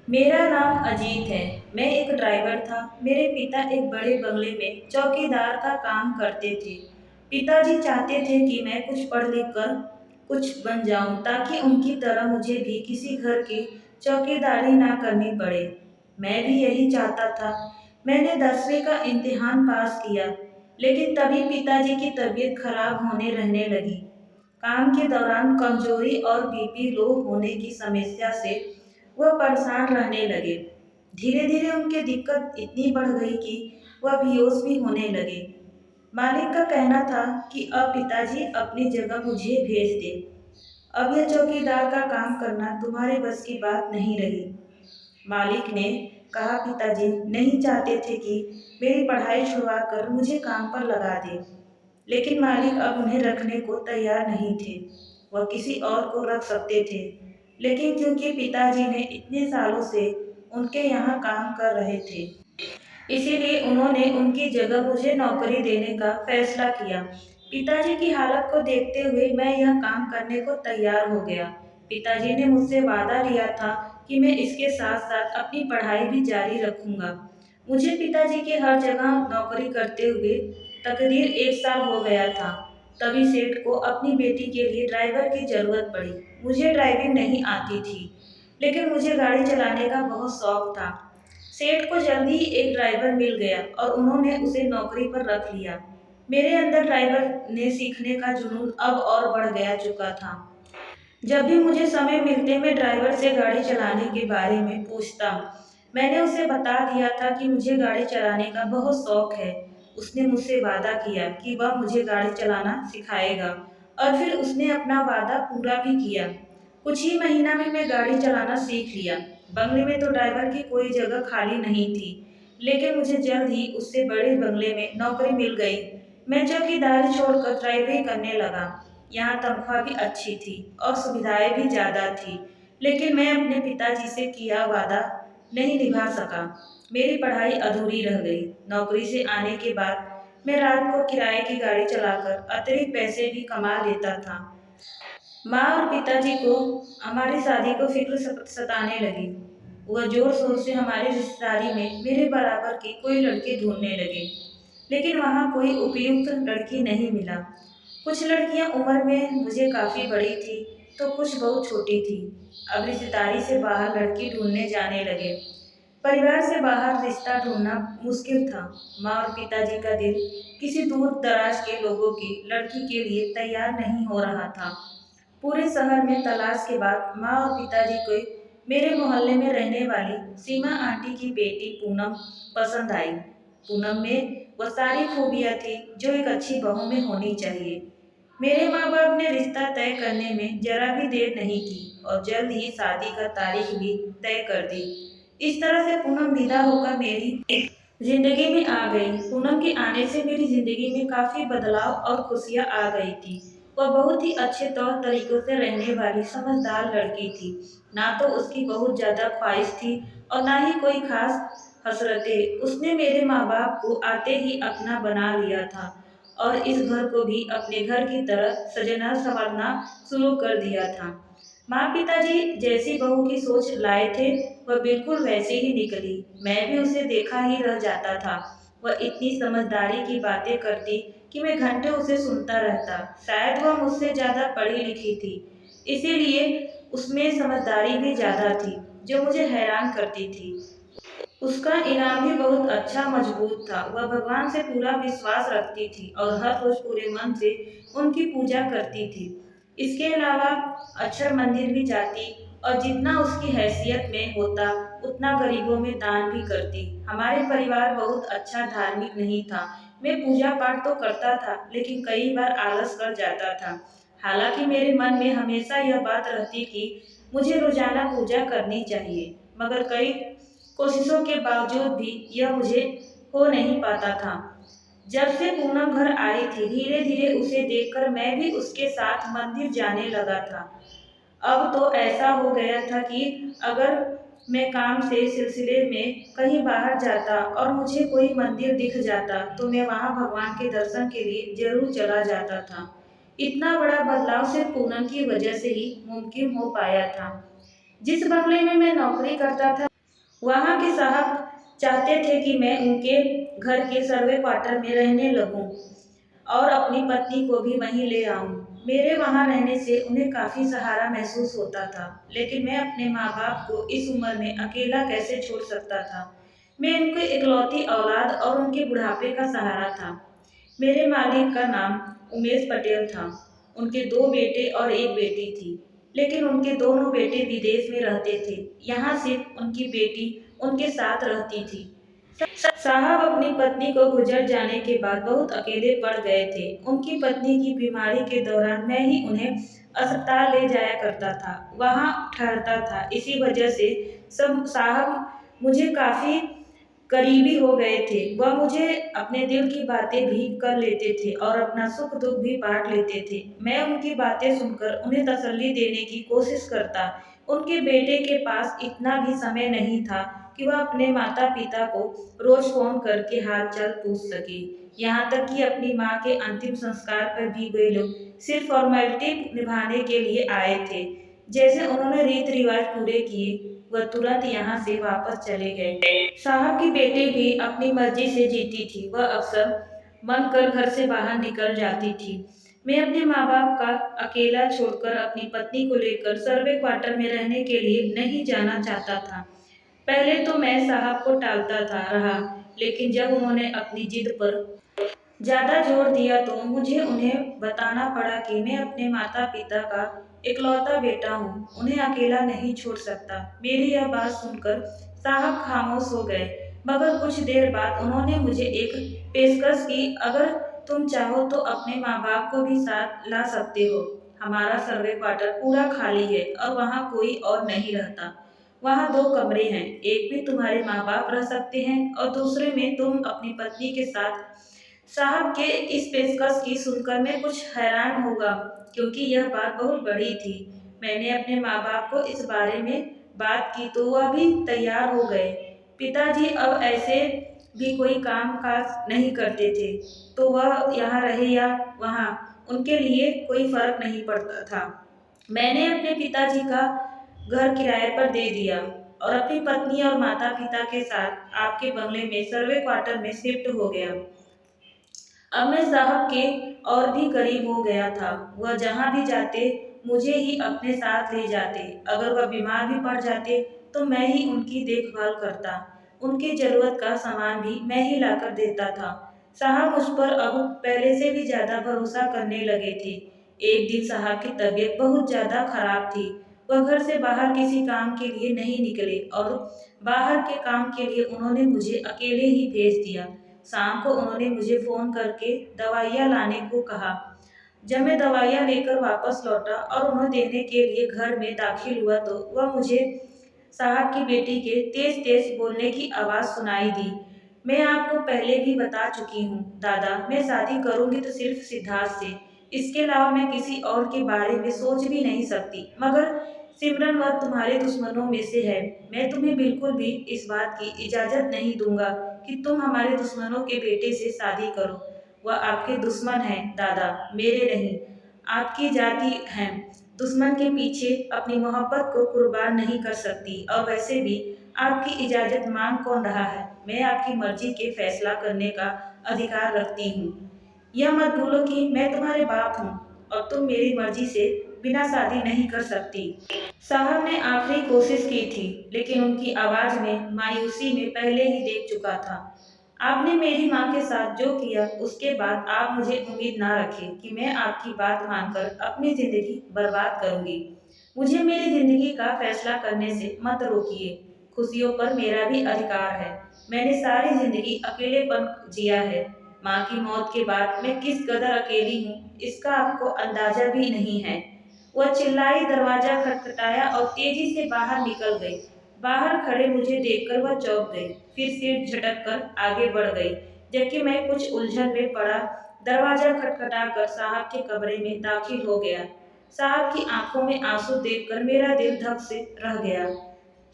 मेरा नाम अजीत है। मैं एक ड्राइवर था। मेरे पिता एक बड़े बंगले में चौकीदार का काम करते थे। पिताजी चाहते थे कि मैं कुछ पढ़ लिख कर कुछ बन जाऊं ताकि उनकी तरह मुझे भी किसी घर की चौकीदारी ना करनी पड़े। मैं भी यही चाहता था। मैंने 10वीं का इम्तिहान पास किया, लेकिन तभी पिताजी की तबीयत खराब होने रहने लगी। काम के दौरान कमजोरी और बीपी लो होने की समस्या से वह परेशान रहने लगे। धीरे धीरे उनकी दिक्कत इतनी बढ़ गई कि वह बेहोश भी होने लगे। मालिक का कहना था कि अब पिताजी अपनी जगह मुझे भेज दे। अब यह चौकीदार का काम करना तुम्हारे बस की बात नहीं रही। मालिक ने कहा पिताजी नहीं चाहते थे कि मेरी पढ़ाई छुड़वा कर मुझे काम पर लगा दे, लेकिन मालिक अब उन्हें रखने को तैयार नहीं थे। वह किसी और को रख सकते थे, लेकिन क्योंकि पिताजी ने इतने सालों से उनके यहाँ काम कर रहे थे, इसीलिए उन्होंने उनकी जगह मुझे नौकरी देने का फैसला किया। पिताजी की हालत को देखते हुए मैं यह काम करने को तैयार हो गया। पिताजी ने मुझसे वादा लिया था कि मैं इसके साथ साथ अपनी पढ़ाई भी जारी रखूंगा। मुझे पिताजी के हर जगह नौकरी करते हुए तकरीर 1 साल हो गया था। तभी सेठ को अपनी बेटी के लिए ड्राइवर की जरूरत पड़ी। मुझे ड्राइविंग नहीं आती थी, लेकिन मुझे गाड़ी चलाने का बहुत शौक था। सेठ को जल्दी ही एक ड्राइवर मिल गया और उन्होंने उसे नौकरी पर रख लिया। मेरे अंदर ड्राइवर ने सीखने का जुनून अब और बढ़ गया चुका था। जब भी मुझे समय मिलते मैं ड्राइवर से गाड़ी चलाने के बारे में पूछता। मैंने उसे बता दिया था कि मुझे गाड़ी चलाने का बहुत शौक है। उसने मुझसे वादा किया कि वह मुझे गाड़ी चलाना सिखाएगा, और फिर उसने अपना वादा पूरा भी किया। कुछ ही महीना में मैं गाड़ी चलाना सीख लिया। बंगले में तो ड्राइवर की कोई जगह खाली नहीं थी, लेकिन मुझे जल्द ही उससे बड़े बंगले में नौकरी मिल गई। मैं चौकीदारी छोड़कर ड्राइवरी करने लगा। यहाँ तनख्वाह भी अच्छी थी और सुविधाएं भी ज़्यादा थी, लेकिन मैं अपने पिताजी से किया वादा नहीं निभा सका। मेरी पढ़ाई अधूरी रह गई। नौकरी से आने के बाद मैं रात को किराए की गाड़ी चलाकर अतिरिक्त पैसे भी कमा लेता था। माँ और पिताजी को हमारी शादी को फिक्र सताने लगी। वह जोर शोर से हमारी रिश्तेदारी में मेरे बराबर की कोई लड़की ढूंढने लगे, लेकिन वहाँ कोई उपयुक्त लड़की नहीं मिला। कुछ लड़कियाँ उम्र में मुझे काफ़ी बड़ी थी, तो कुछ बहुत छोटी थी। अब रिश्तेदारी से बाहर लड़की ढूंढने जाने लगे। परिवार से बाहर रिश्ता ढूंढना मुश्किल था। माँ और पिताजी का दिल किसी दूर दराज के लोगों की लड़की के लिए तैयार नहीं हो रहा था। पूरे शहर में तलाश के बाद माँ और पिताजी को मेरे मोहल्ले में रहने वाली सीमा आंटी की बेटी पूनम पसंद आई। पूनम में वह सारी खूबियाँ थी जो एक अच्छी बहू में होनी चाहिए। मेरे माँ बाप ने रिश्ता तय करने में जरा भी देर नहीं की और जल्द ही शादी का तारीख भी तय कर दी। इस तरह से पूनम विदा होकर मेरी जिंदगी में आ गई। पूनम के आने से मेरी जिंदगी में काफी बदलाव और खुशियाँ आ गई थी। वह बहुत ही अच्छे तौर तरीकों से रहने वाली समझदार लड़की थी। ना तो उसकी बहुत ज्यादा ख्वाहिश थी और ना ही कोई खास हसरतें। उसने मेरे माँ बाप को आते ही अपना बना लिया था और इस घर को भी अपने घर की तरह सजना संवरना शुरू कर दिया था। माँ पिताजी जैसी बहू की सोच लाए थे, वह बिल्कुल वैसे ही निकली। मैं भी उसे देखा ही रह जाता था। वह इतनी समझदारी की बातें करती कि मैं घंटे उसे सुनता रहता। शायद वह मुझसे ज्यादा पढ़ी लिखी थी, इसीलिए उसमें समझदारी भी ज्यादा थी, जो मुझे हैरान करती थी। उसका ईरान भी बहुत अच्छा मजबूत था। वह भगवान से पूरा विश्वास रखती थी और हर रोज पूरे मन से उनकी पूजा करती थी। इसके अलावा अक्षर मंदिर भी जाती और जितना उसकी हैसियत में होता उतना गरीबों में दान भी करती। हमारे परिवार बहुत अच्छा धार्मिक नहीं था। मैं पूजा पाठ तो करता था, लेकिन कई बार आलस कर जाता था। हालांकि मेरे मन में हमेशा यह बात रहती कि मुझे रोजाना पूजा करनी चाहिए, मगर कई कोशिशों के बावजूद भी यह मुझे हो नहीं पाता था। जब से पूनम घर आई थी, धीरे धीरे उसे देखकर मैं भी उसके साथ मंदिर जाने लगा था। अब तो ऐसा हो गया था कि अगर मैं काम से सिलसिले में कहीं बाहर जाता और मुझे कोई मंदिर दिख जाता, तो मैं वहां भगवान के दर्शन के लिए जरूर चला जाता था। इतना बड़ा बदलाव सिर्फ पूनम की वजह से ही मुमकिन हो पाया था। जिस बंगले में मैं नौकरी करता था, वहाँ के साहब चाहते थे कि मैं उनके घर के सर्वे क्वार्टर में रहने लगूं और अपनी पत्नी को भी वहीं ले आऊं। मेरे वहाँ रहने से उन्हें काफ़ी सहारा महसूस होता था, लेकिन मैं अपने माँ बाप को इस उम्र में अकेला कैसे छोड़ सकता था। मैं उनकी इकलौती औलाद और उनके बुढ़ापे का सहारा था। मेरे मालिक का नाम उमेश पटेल था। उनके दो बेटे और एक बेटी थी, लेकिन उनके दोनों बेटे विदेश में रहते थे। यहाँ सिर्फ उनकी बेटी उनके साथ रहती थी। साहब अपनी पत्नी को गुजर जाने के बाद बहुत अकेले पड़ गए थे। उनकी पत्नी की बीमारी के दौरान मैं ही उन्हें अस्पताल ले जाया करता था, वहाँ ठहरता था। इसी वजह से सब साहब मुझे काफ़ी करीबी हो गए थे। वह मुझे अपने दिल की बातें भी कर लेते थे और अपना सुख दुख भी बांट लेते थे। मैं उनकी बातें सुनकर उन्हें तसल्ली देने की कोशिश करता। उनके बेटे के पास इतना भी समय नहीं था कि वह अपने माता पिता को रोज फोन करके हाल चाल पूछ सके। यहाँ तक कि अपनी माँ के अंतिम संस्कार पर भी वे लोग सिर्फ फॉर्मेलिटी निभाने के लिए आए थे। जैसे उन्होंने रीत रिवाज पूरे किए, वह तुरंत यहाँ से वापस चले गए। साहब की बेटी भी अपनी मर्जी से जीती थी। वह अक्सर मन कर घर से बाहर निकल जाती थी। मैं अपने माँ बाप का अकेला छोड़कर अपनी पत्नी को लेकर सर्वे क्वार्टर में रहने के लिए नहीं जाना चाहता था। पहले तो मैं साहब को टालता था रहा, लेकिन जब उन्होंने अपनी जिद पर ज़्यादा जोर दिया तो मुझे उन्हें बताना पड़ा कि मैं अपने माता पिता का इकलौता बेटा हूँ, उन्हें अकेला नहीं छोड़ सकता। मेरी यह बात सुनकर साहब खामोश हो गए, मगर कुछ देर बाद उन्होंने मुझे एक पेशकश की, अगर तुम चाहो तो अपने माँ बाप को भी साथ ला सकते हो। हमारा सर्वे क्वार्टर पूरा खाली है और वहाँ कोई और नहीं रहता। वहाँ दो कमरे हैं, एक में तुम्हारे माँ बाप रह सकते हैं और दूसरे में तुम अपनी पत्नी के साथ। साहब के इस पेशकश की सुनकर मैं कुछ हैरान होगा, क्योंकि यह बात बहुत बड़ी थी। मैंने अपने माँ बाप को इस बारे में बात की तो वह भी तैयार हो गए। पिताजी अब ऐसे भी कोई काम काज नहीं करते थे, तो वह यहाँ रहे या वहाँ, उनके लिए कोई फर्क नहीं पड़ता था। मैंने अपने पिताजी का घर किराए पर दे दिया और अपनी पत्नी और माता पिता के साथ आपके बंगले में सर्वे क्वार्टर में शिफ्ट हो गया। अब मैं साहब के और भी करीब हो गया था। वह जहाँ भी जाते मुझे ही अपने साथ ले जाते। अगर वह बीमार भी पड़ जाते तो मैं ही उनकी देखभाल करता। उनकी जरूरत का सामान भी मैं ही लाकर देता था। साहब मुझ पर अब पहले से भी ज्यादा भरोसा करने लगे थे। एक दिन साहब की तबीयत बहुत ज्यादा खराब थी। वह घर से बाहर किसी काम के लिए नहीं निकले और बाहर के काम के लिए उन्होंने मुझे अकेले ही भेज दिया। शाम को उन्होंने मुझे फ़ोन करके दवाइयाँ लाने को कहा। जब मैं दवाइयाँ लेकर वापस लौटा और उन्हें देने के लिए घर में दाखिल हुआ तो वह मुझे साहब की बेटी के तेज तेज बोलने की आवाज़ सुनाई दी। मैं आपको पहले भी बता चुकी हूँ दादा, मैं शादी करूँगी तो सिर्फ सिद्धार्थ से। इसके अलावा मैं किसी और के बारे में सोच भी नहीं सकती। मगर सिमरन वह तुम्हारे दुश्मनों में से है। मैं तुम्हें बिल्कुल भी इस बात की इजाज़त नहीं दूंगा कि तुम हमारे दुश्मनों के बेटे से शादी करो। वह आपके दुश्मन हैं दादा, मेरे नहीं। आपकी जाति हैं, दुश्मन के पीछे अपनी मोहब्बत को कुर्बान नहीं कर सकती। और वैसे भी आपकी इजाज़त मांग कौन रहा है? मैं आपकी मर्जी के फैसला करने का अधिकार रखती हूँ। यह मत भूलो कि मैं तुम्हारे बाप हूँ और तुम मेरी मर्जी से बिना शादी नहीं कर सकती। साहब ने आखिरी कोशिश की थी, लेकिन उनकी आवाज़ में मायूसी में पहले ही देख चुका था। आपने मेरी माँ के साथ जो किया उसके बाद आप मुझे उम्मीद ना रखें कि मैं आपकी बात मानकर अपनी ज़िंदगी बर्बाद करूँगी। मुझे मेरी ज़िंदगी का फैसला करने से मत रोकिए। खुशियों पर मेरा भी अधिकार है। मैंने सारी ज़िंदगी अकेलेपन जिया है। माँ की मौत के बाद मैं किस कदर अकेली हूँ, इसका आपको अंदाज़ा भी नहीं है। वह चिल्लाई, दरवाज़ा खटखटाया और तेज़ी से बाहर निकल गई। बाहर खड़े मुझे देखकर वह चौंक गई, फिर सिर झटक कर आगे बढ़ गई, जबकि मैं कुछ उलझन में पड़ा दरवाज़ा खटखटाकर साहब के कमरे में दाखिल हो गया। साहब की आंखों में आंसू देखकर मेरा दिल धक से रह गया।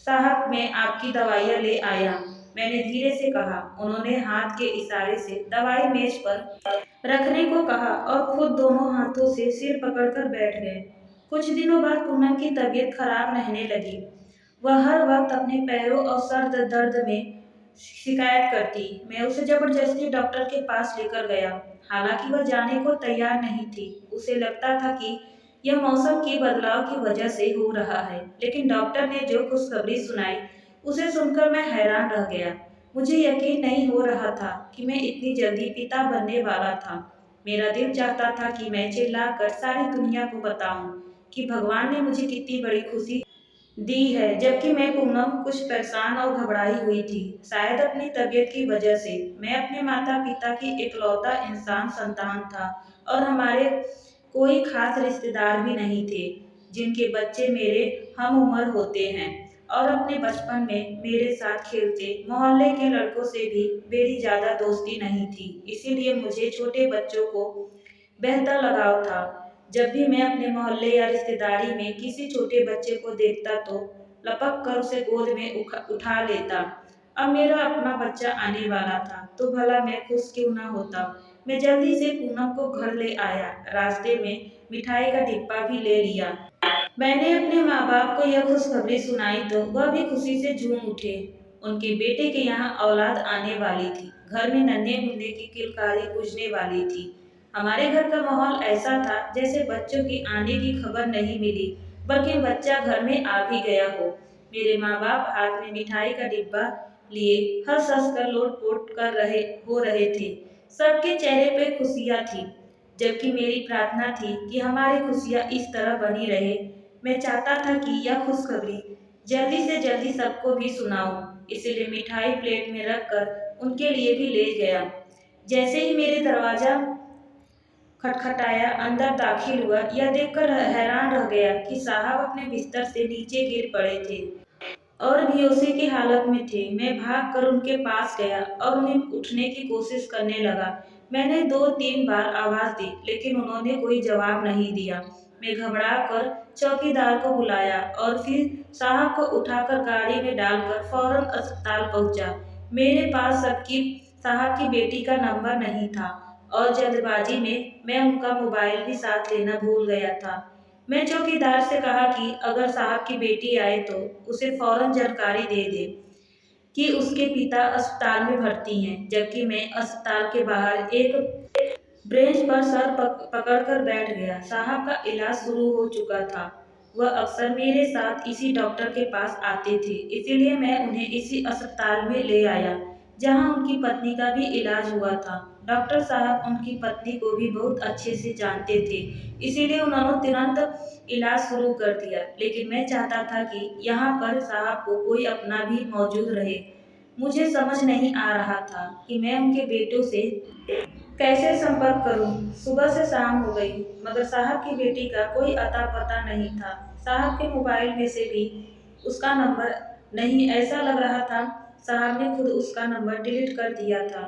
साहब, मैं आपकी दवाइयाँ ले आया, मैंने धीरे से कहा। उन्होंने हाथ के इशारे से दवाई मेज पर रखने को कहा और खुद दोनों हाथों से सिर पकड़कर बैठ गए। कुछ दिनों बाद पूनम की तबीयत खराब रहने लगी। वह हर वक्त अपने पैरों और सर दर्द में शिकायत करती। मैं उसे जबरदस्ती डॉक्टर के पास लेकर गया, हालांकि वह जाने को तैयार नहीं थी। उसे लगता था कि यह मौसम के बदलाव की वजह से हो रहा है, लेकिन डॉक्टर ने जो खुशखबरी सुनाई उसे सुनकर मैं हैरान रह गया। मुझे यकीन नहीं हो रहा था कि मैं इतनी जल्दी पिता बनने वाला था। मेरा दिल चाहता था कि मैं चिल्लाकर सारी दुनिया को बताऊं कि भगवान ने मुझे कितनी बड़ी खुशी दी है। जबकि मैं पूनम कुछ परेशान और घबराई हुई थी, शायद अपनी तबीयत की वजह से। मैं अपने माता पिता की इकलौता इंसान संतान था और हमारे कोई खास रिश्तेदार भी नहीं थे जिनके बच्चे मेरे हम उम्र होते हैं और अपने बचपन में मेरे साथ खेलते। मोहल्ले के लड़कों से भी मेरी ज़्यादा दोस्ती नहीं थी, इसीलिए मुझे छोटे बच्चों को बेहतर लगाव था। जब भी मैं अपने मोहल्ले या रिश्तेदारी में किसी छोटे बच्चे को देखता तो लपक कर उसे गोद में उठा लेता। अब मेरा अपना बच्चा आने वाला था तो भला मैं खुश क्यों ना होता। मैं जल्दी से पूनम को घर ले आया, रास्ते में मिठाई का डिब्बा भी ले लिया। मैंने अपने माँ बाप को यह खुशखबरी सुनाई तो वह भी खुशी से झूम उठे। उनके बेटे के यहाँ औलाद आने वाली थी। घर में नन्हे मुन्ने की किलकारी गूंजने वाली थी। हमारे घर का माहौल ऐसा था जैसे बच्चों की आने की खबर नहीं मिली, बल्कि बच्चा घर में आ भी गया हो। मेरे माँ बाप हाथ में मिठाई का डिब्बा लिए हंस हंस कर लोट पोट कर रहे थे। सबके चेहरे पे खुशियाँ थी, जबकि मेरी प्रार्थना थी कि हमारी खुशियाँ इस तरह बनी रहे। मैं चाहता था कि यह खुशखबरी जल्दी से जल्दी सबको भी सुनाऊं, इसलिए मिठाई प्लेट में रखकर उनके लिए भी ले गया। जैसे ही मेरे दरवाजा खटखटाया, अंदर दाखिल हुआ, यह देखकर हैरान रह गया कि साहब अपने बिस्तर से नीचे गिर पड़े थे और बेहोशी की हालत में थे। मैं भागकर उनके पास गया और उन्हें उठने की कोशिश करने लगा। मैंने 2-3 बार आवाज दी, लेकिन उन्होंने कोई जवाब नहीं दिया। मैं घबरा कर चौकीदार को बुलाया और फिर साहब को उठाकर गाड़ी में डालकर फौरन अस्पताल पहुंचा। मेरे पास सबकी साहब की बेटी का नंबर नहीं था और जल्दबाजी में मैं उनका मोबाइल भी साथ लेना भूल गया था। मैं चौकीदार से कहा कि अगर साहब की बेटी आए तो उसे फौरन जानकारी दे दे कि उसके पिता अस्पताल में भर्ती हैं। जबकि मैं अस्पताल के बाहर एक ब्रेंच पर सर पकड़कर बैठ गया। साहब का इलाज शुरू हो चुका था। वह अक्सर मेरे साथ इसी डॉक्टर के पास आते थे, इसीलिए मैं उन्हें इसी अस्पताल में ले आया जहां उनकी पत्नी का भी इलाज हुआ था। डॉक्टर साहब उनकी पत्नी को भी बहुत अच्छे से जानते थे, इसीलिए उन्होंने तुरंत इलाज शुरू कर दिया। लेकिन मैं चाहता था कि यहाँ पर साहब को कोई अपना भी मौजूद रहे। मुझे समझ नहीं आ रहा था कि मैं उनके बेटों से कैसे संपर्क करूं। सुबह से शाम हो गई, मगर साहब की बेटी का कोई अता पता नहीं था। साहब के मोबाइल में से भी उसका नंबर नहीं, ऐसा लग रहा था साहब ने खुद उसका नंबर डिलीट कर दिया था।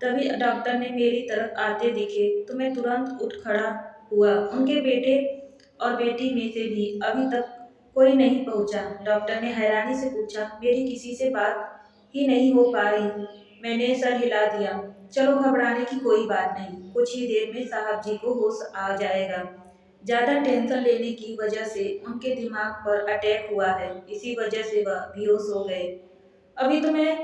तभी डॉक्टर ने मेरी तरफ आते दिखे तो मैं तुरंत उठ खड़ा हुआ। उनके बेटे और बेटी में से भी अभी तक कोई नहीं पहुंचा। डॉक्टर ने हैरानी से पूछा, मेरी किसी से बात ही नहीं हो पा रही। मैंने सर हिला दिया। चलो, घबराने की कोई बात नहीं, कुछ ही देर में साहब जी को होश आ जाएगा। ज्यादा टेंशन लेने की वजह से उनके दिमाग पर अटैक हुआ है, इसी वजह से वह बेहोश हो गए। अभी तो मैं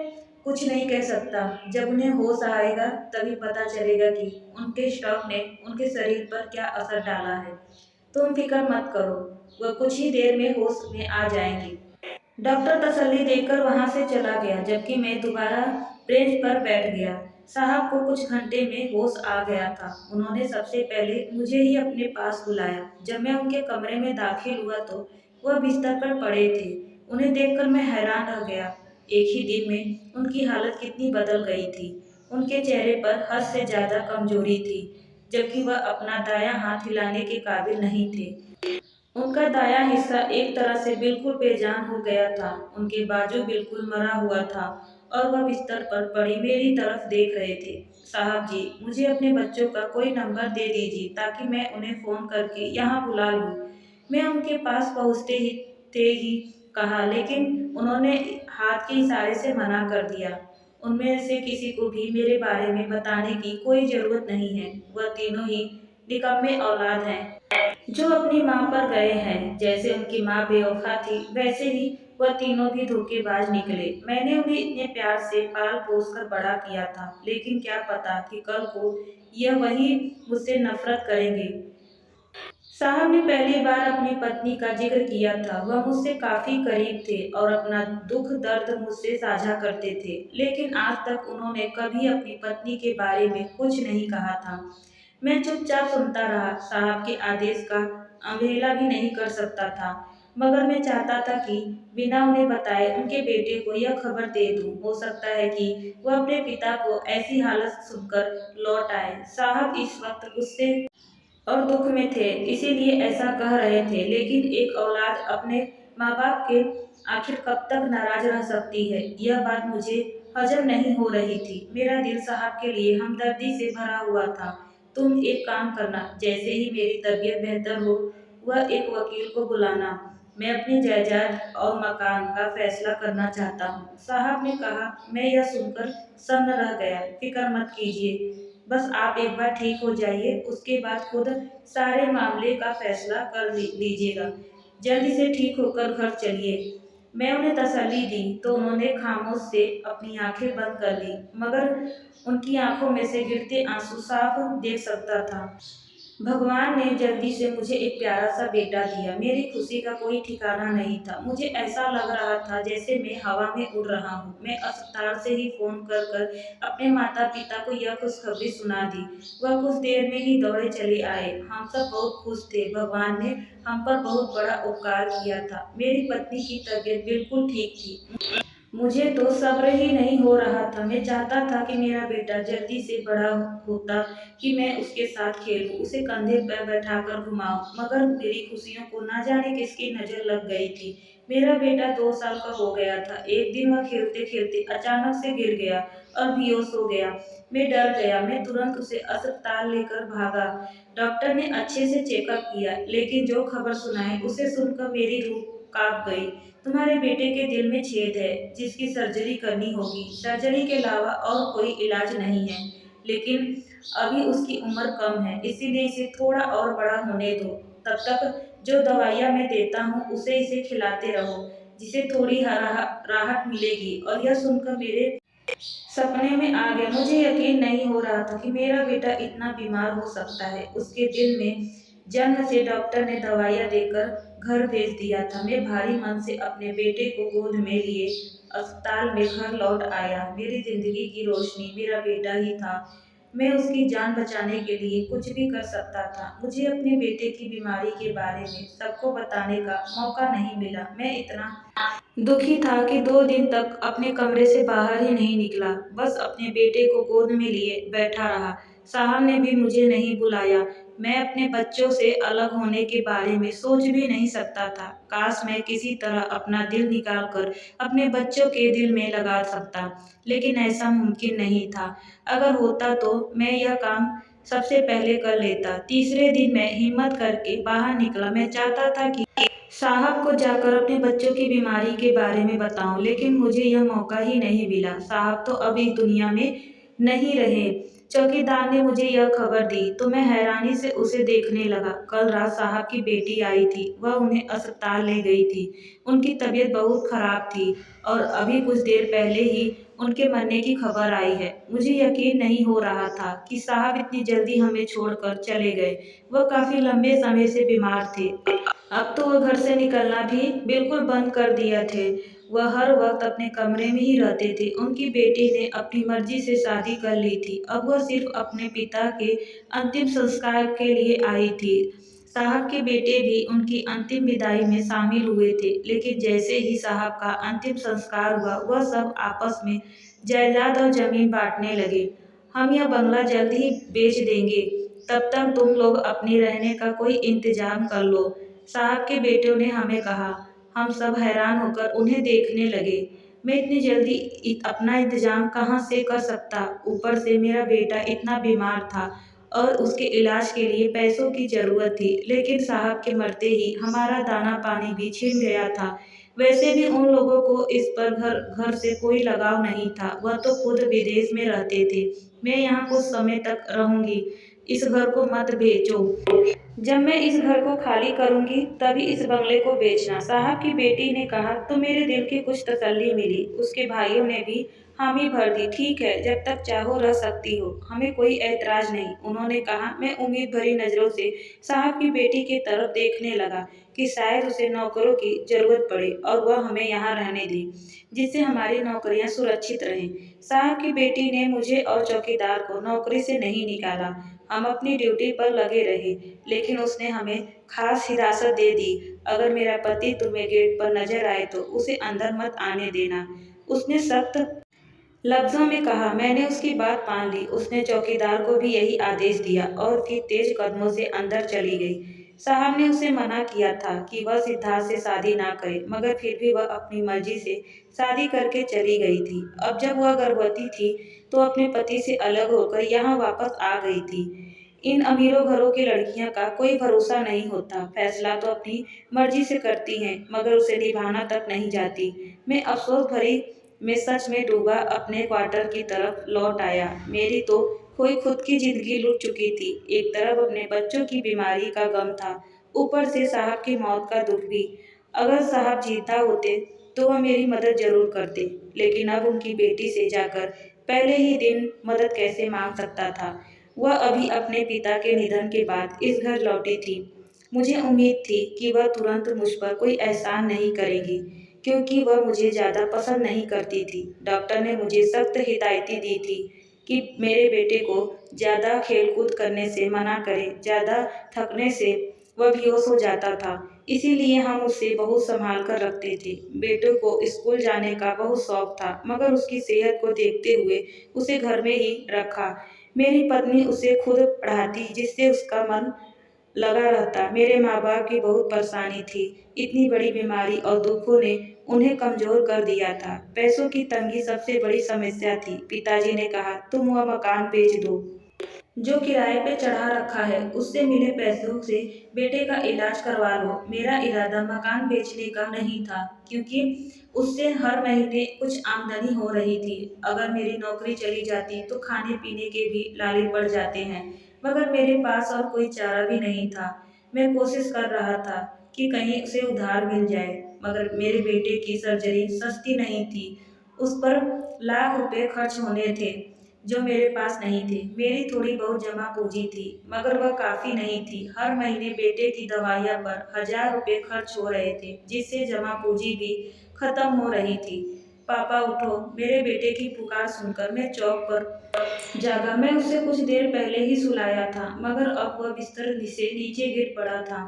कुछ नहीं कह सकता। जब उन्हें होश आएगा तभी पता चलेगा कि उनके स्ट्रोक ने उनके शरीर पर क्या असर डाला है। तुम फिक्र मत करो, वह कुछ ही देर में होश में आ जाएंगी। डॉक्टर तसल्ली देकर वहां से चला गया, जबकि मैं दोबारा बेंच पर बैठ गया। साहब को कुछ घंटे में होश आ गया था। उन्होंने सबसे पहले मुझे ही अपने पास बुलाया। जब मैं उनके कमरे में दाखिल हुआ तो वह बिस्तर पर पड़े थे। उन्हें देखकर मैं हैरान रह गया। एक ही दिन में उनकी हालत कितनी बदल गई थी। उनके चेहरे पर हद से ज्यादा कमजोरी थी, जबकि वह अपना दायां हाथ हिलाने के काबिल नहीं थे। उनका दायां हिस्सा एक तरह से बिल्कुल बेजान हो गया था। उनके बाजू बिल्कुल मरा हुआ था और वह बिस्तर पर पड़ी मेरी तरफ देख रहे थे। साहब जी, मुझे अपने बच्चों का कोई नंबर दे दीजिए ताकि मैं उन्हें फ़ोन करके यहाँ बुला लूँ। मैं उनके पास पहुँचते ही कहा, लेकिन उन्होंने हाथ के इशारे से मना कर दिया। उनमें से किसी को भी मेरे बारे में बताने की कोई ज़रूरत नहीं है। वह तीनों ही निकम्मे औलाद हैं जो अपनी माँ पर गए हैं। जैसे उनकी माँ बेवफा थी, वैसे ही वह तीनों भी धोखेबाज निकले। मैंने उन्हें इतने प्यार से पाल पोस कर बड़ा किया था, लेकिन क्या पता कि कल को यह वही मुझसे नफरत करेंगे। साहब ने पहली बार अपनी पत्नी का जिक्र किया था। वह मुझसे काफी करीब थे और अपना दुख दर्द मुझसे साझा करते थे, लेकिन आज तक उन्होंने कभी अपनी पत्नी के बारे में कुछ नहीं कहा था। मैं चुपचाप सुनता रहा। साहब के आदेश का अवहेला भी नहीं कर सकता था, मगर मैं चाहता था कि बिना उन्हें बताए उनके बेटे को यह खबर दे दूं। हो सकता है कि वह अपने पिता को ऐसी हालत सुनकर लौट आए। साहब इस वक्त गुस्से और दुख में थे, इसीलिए ऐसा कह रहे थे, लेकिन एक औलाद अपने माँ बाप के आखिर कब तक नाराज रह सकती है, यह बात मुझे हजम नहीं हो रही थी। मेरा दिल साहब के लिए हमदर्दी से भरा हुआ था। तुम एक काम करना, जैसे ही मेरी तबीयत बेहतर हो, वह एक वकील को बुलाना। मैं अपनी जायदाद और मकान का फैसला करना चाहता हूँ। साहब ने कहा। मैं यह सुनकर सन्न रह गया। फिक्र मत कीजिए, बस आप एक बार ठीक हो जाइए, उसके बाद खुद सारे मामले का फैसला कर लीजिएगा। जल्दी से ठीक होकर घर चलिए। मैं उन्हें तसल्ली दी तो उन्होंने खामोश से अपनी आंखें बंद कर ली, मगर उनकी आंखों में से गिरते आंसू साफ देख सकता था। भगवान ने जल्दी से मुझे एक प्यारा सा बेटा दिया। मेरी खुशी का कोई ठिकाना नहीं था। मुझे ऐसा लग रहा था जैसे मैं हवा में उड़ रहा हूँ। मैं अस्पताल से ही फोन कर कर अपने माता पिता को यह खुशखबरी सुना दी। वह कुछ देर में ही दौड़े चले आए। हम सब बहुत खुश थे। भगवान ने हम पर बहुत बड़ा उपकार किया था। मेरी पत्नी की तबीयत बिल्कुल ठीक थी। मुझे तो सब्र ही नहीं हो रहा था। मैं चाहता था कि मेरा बेटा जल्दी से बड़ा होता, कि मैं उसके साथ खेलूं, उसे कंधे पर बैठाकर घुमाऊं, मगर मेरी खुशियों को ना जाने किसकी नजर लग गई थी। मेरा बेटा 2 साल का हो गया था। एक दिन वह खेलते खेलते अचानक से गिर गया और बेहोश हो गया। मैं डर गया। मैं तुरंत उसे अस्पताल लेकर भागा। डॉक्टर ने अच्छे से चेकअप किया, लेकिन जो खबर सुनाई उसे सुनकर मेरी रूह कांप गई। तुम्हारे बेटे के दिल में छेद है, जिसकी सर्जरी करनी होगी। सर्जरी के अलावा और कोई इलाज नहीं है, लेकिन अभी उसकी उम्र कम है, इसीलिए इसे थोड़ा और बड़ा होने दो। तब तक जो दवाइयाँ मैं देता हूँ उसे इसे खिलाते रहो, जिसे थोड़ी राहत मिलेगी। और यह सुनकर मेरे सपने में आ गया। मुझे यकीन नहीं हो रहा था कि मेरा बेटा इतना बीमार हो सकता है। उसके दिल में जन्म से डॉक्टर ने दवाइयाँ देकर घर भेज दिया था। मैं भारी मन से अपने बेटे को गोद में लिए अस्पताल में घर लौट आया। मेरी जिंदगी की रोशनी मेरा बेटा ही था। मैं उसकी जान बचाने के लिए कुछ भी कर सकता था। मुझे अपने बेटे की बीमारी के बारे में सबको बताने का मौका नहीं मिला। मैं इतना दुखी था कि 2 दिन तक अपने कमरे से बाहर ही नहीं निकला, बस अपने बेटे को गोद में लिए बैठा रहा। साहब ने भी मुझे नहीं बुलाया। मैं अपने बच्चों से अलग होने के बारे में सोच भी नहीं सकता था। काश मैं किसी तरह अपना दिल निकालकर अपने बच्चों के दिल में लगा सकता, लेकिन ऐसा मुमकिन नहीं था। अगर होता तो मैं यह काम सबसे पहले कर लेता। तीसरे दिन मैं हिम्मत करके बाहर निकला। मैं चाहता था कि साहब को जाकर अपने बच्चों की बीमारी के बारे में बताऊं, लेकिन मुझे यह मौका ही नहीं मिला। साहब तो अब इस दुनिया में नहीं रहे। चौकीदार ने मुझे यह खबर दी तो मैं हैरानी से उसे देखने लगा। कल रात साहब की बेटी आई थी। वह उन्हें अस्पताल ले गई थी। उनकी तबीयत बहुत खराब थी और अभी कुछ देर पहले ही उनके मरने की खबर आई है। मुझे यकीन नहीं हो रहा था कि साहब इतनी जल्दी हमें छोड़कर चले गए। वह काफी लंबे समय से बीमार थे। अब तो वह घर से निकलना भी बिल्कुल बंद कर दिया थे। वह हर वक्त अपने कमरे में ही रहते थे। उनकी बेटी ने अपनी मर्जी से शादी कर ली थी। अब वह सिर्फ अपने पिता के अंतिम संस्कार के लिए आई थी। साहब के बेटे भी उनकी अंतिम विदाई में शामिल हुए थे, लेकिन जैसे ही साहब का अंतिम संस्कार हुआ, वह सब आपस में जायदाद और जमीन बांटने लगे। हम यह बंगला जल्द ही बेच देंगे, तब तक तुम लोग अपने रहने का कोई इंतजाम कर लो, साहब के बेटों ने हमें कहा। हम सब हैरान होकर उन्हें देखने लगे। मैं इतनी जल्दी अपना इंतजाम कहाँ से कर सकता? ऊपर से मेरा बेटा इतना बीमार था और उसके इलाज के लिए पैसों की जरूरत थी, लेकिन साहब के मरते ही हमारा दाना पानी भी छिन गया था। वैसे भी उन लोगों को इस पर घर से कोई लगाव नहीं था। वह तो खुद विदेश में रहते थे। मैं यहाँ कुछ समय तक रहूंगी। इस घर को मत बेचो। जब मैं इस घर को खाली करूंगी तभी इस बंगले को बेचना। साहब की बेटी ने कहा तो मेरे दिल की कुछ तसल्ली मिली। उसके भाइयों ने भी हामी भर दी। ठीक है, जब तक चाहो रह सकती हो, हमें कोई ऐतराज नहीं, उन्होंने कहा। मैं उम्मीद भरी नजरों से साहब की बेटी की तरफ देखने लगा कि शायद उसे नौकरों की जरूरत पड़े और वह हमें यहाँ रहने दे, जिससे हमारी नौकरियां सुरक्षित रहें। साहब की बेटी ने मुझे और चौकीदार को नौकरी से नहीं निकाला। हम अपनी ड्यूटी पर लगे रहे, लेकिन उसने हमें खास हिरासत दे दी। अगर मेरा पति तुम्हें गेट पर नजर आए तो उसे अंदर मत आने देना, उसने सख्त लफ्जों में कहा। मैंने उसकी बात मान ली। उसने चौकीदार को भी यही आदेश दिया और फिर तेज कदमों से अंदर चली गई। साहब ने उसे मना किया था कि वह सिद्धार्थ से शादी ना करे, मगर फिर भी वह अपनी मर्जी से शादी करके चली गई थी। अब जब वह गर्भवती थी तो अपने पति से अलग होकर यहाँ वापस आ गई थी। इन अमीरों घरों की लड़कियां का कोई भरोसा नहीं होता। फैसला तो अपनी मर्जी से करती हैं, मगर उसे निभाना तक नहीं जाती। मैं अफसोस भरी में सच में डूबा अपने क्वार्टर की तरफ लौट आया। मेरी तो कोई खुद की जिंदगी लुट चुकी थी। एक तरफ अपने बच्चों की बीमारी का गम था, ऊपर से साहब की मौत का दुख भी। अगर साहब जिंदा होते तो वह मेरी मदद जरूर करते, लेकिन अब उनकी बेटी से जाकर पहले ही दिन मदद कैसे मांग सकता था। वह अभी अपने पिता के निधन के बाद इस घर लौटी थी। मुझे उम्मीद थी कि वह तुरंत मुझ पर कोई एहसान नहीं करेगी, क्योंकि वह मुझे ज़्यादा पसंद नहीं करती थी। डॉक्टर ने मुझे सख्त हिदायतें दी थी कि मेरे बेटे को ज़्यादा खेलकूद करने से मना करें। ज़्यादा थकने से वह बेहोश हो जाता था, इसीलिए हम उसे बहुत संभाल कर रखते थे। बेटे को स्कूल जाने का बहुत शौक था, मगर उसकी सेहत को देखते हुए उसे घर में ही रखा। मेरी पत्नी उसे खुद पढ़ाती, जिससे उसका मन लगा रहता। मेरे माँ बाप की बहुत परेशानी थी। इतनी बड़ी बीमारी और दुखों ने उन्हें कमजोर कर दिया था। पैसों की तंगी सबसे बड़ी समस्या थी। पिताजी ने कहा तुम वह मकान बेच दो जो किराए पे चढ़ा रखा है, उससे मिले पैसों से बेटे का इलाज करवा लो। मेरा इरादा मकान बेचने का नहीं था, क्योंकि उससे हर महीने कुछ आमदनी हो रही थी। अगर मेरी नौकरी चली जाती तो खाने पीने के भी लाले पड़ जाते हैं, मगर मेरे पास और कोई चारा भी नहीं था। मैं कोशिश कर रहा था कि कहीं उसे उधार मिल जाए, मगर मेरे बेटे की सर्जरी सस्ती नहीं थी। उस पर लाख रुपए खर्च होने थे जो मेरे पास नहीं थे। मेरी थोड़ी बहुत जमा पूंजी थी, मगर वह काफी नहीं थी। हर महीने बेटे की दवाइयाँ पर 1,000 रुपए खर्च हो रहे थे, जिससे जमा पूंजी भी खत्म हो रही थी। पापा उठो, मेरे बेटे की पुकार सुनकर मैं चौक पर जागा। मैं उसे कुछ देर पहले ही सुलाया था, मगर अब वह बिस्तर से नीचे गिर पड़ा था।